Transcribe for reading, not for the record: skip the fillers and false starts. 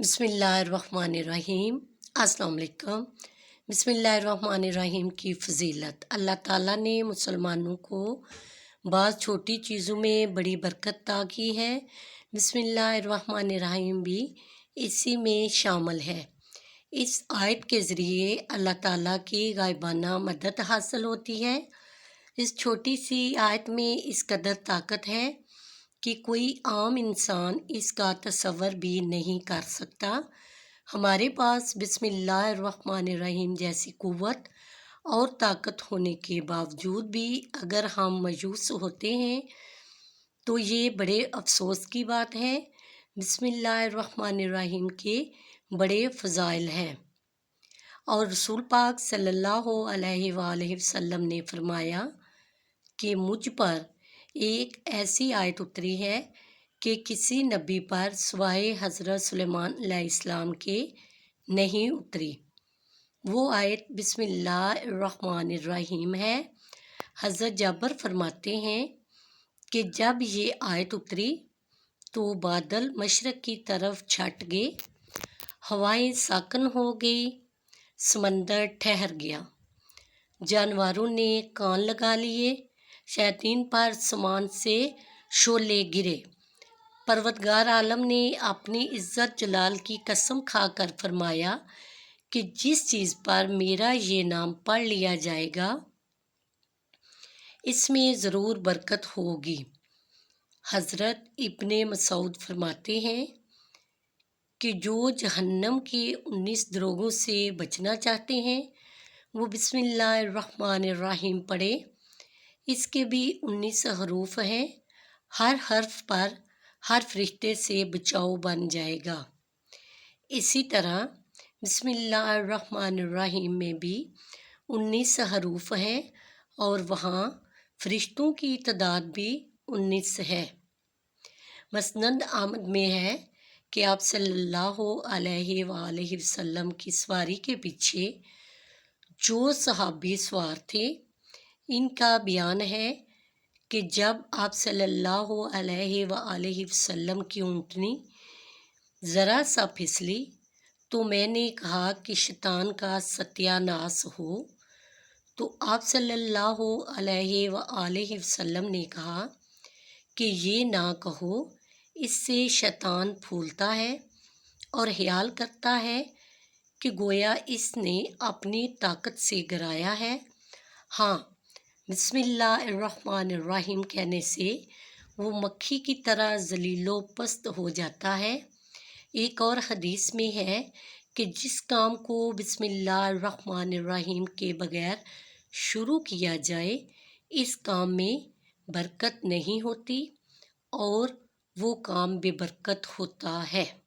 बिस्मिल्लाहिर्रहमानिर्रहीम। अस्सलाम वालेकुम। बिस्मिल्लाहिर्रहमानिर्रहीम की फ़जीलत। अल्लाह ताला ने मुसलमानों को बाज़ छोटी चीज़ों में बड़ी बरकत अता की है। बिस्मिल्लाहिर्रहमानिर्रहीम भी इसी में शामिल है। इस आयत के ज़रिए अल्लाह ताला की गायबाना मदद हासिल होती है। इस छोटी सी आयत में इस कदर ताकत है कि कोई आम इंसान इसका तसव्वुर भी नहीं कर सकता। हमारे पास बिस्मिल्लाहिर्रहमानिर्रहीम जैसी क़ुव्वत और ताकत होने के बावजूद भी अगर हम मायूस होते हैं तो ये बड़े अफसोस की बात है। बिस्मिल्लाहिर्रहमानिर्रहीम के बड़े फ़ज़ाइल हैं और रसूल पाक सल्लल्लाहु अलैहि वसल्लम ने फरमाया कि मुझ पर एक ऐसी आयत उतरी है कि किसी नबी पर सिवाय हज़रत सुलेमान अलैहिस्सलाम के नहीं उतरी। वो आयत बिस्मिल्लाहिर्रहमानिर्रहीम है। हज़रत जाबर फरमाते हैं कि जब ये आयत उतरी तो बादल मशरक़ की तरफ छट गए, हवाएं साकन हो गई, समंदर ठहर गया, जानवरों ने कान लगा लिए, शैतान पर आसमान से शोले गिरे। परवरदिगार आलम ने अपनी इज़्ज़त जलाल की कसम खाकर फरमाया कि जिस चीज़ पर मेरा ये नाम पढ़ लिया जाएगा इसमें ज़रूर बरकत होगी। हज़रत इब्ने मसूद फरमाते हैं कि जो जहन्नम के 19 दरोगों से बचना चाहते हैं वो बिस्मिल्लाहिर्रहमानिर्रहीम पढ़े। इसके भी 19 हरूफ हैं। हर हर्फ पर हर फरिश्ते से बचाव बन जाएगा। इसी तरह बिस्मिल्लाहिर्रहमानिर्रहीम में भी 19 हरूफ हैं और वहाँ फरिश्तों की तादाद भी 19 है। मसनद अहमद में है कि आप सल्लल्लाहु अलैहि वसल्लम की सवारी के पीछे जो सहाबी सवार थे इनका बयान है कि जब आप सल्लल्लाहु अलैहि वसल्लम की ऊँटनी ज़रा सा फिसली तो मैंने कहा कि शैतान का सत्यानाश हो, तो आप सल्लल्लाहु अलैहि वसल्लम ने कहा कि ये ना कहो, इससे शैतान फूलता है और ख्याल करता है कि गोया इसने अपनी ताकत से गिराया है। हाँ, बिस्मिल्लाहिर्रहमानिर्रहीम कहने से वो मक्खी की तरह ज़लीलो पस्त हो जाता है। एक और हदीस में है कि जिस काम को बिस्मिल्लाहिर्रहमानिर्रहीम के बगैर शुरू किया जाए इस काम में बरकत नहीं होती और वो काम बेबरकत होता है।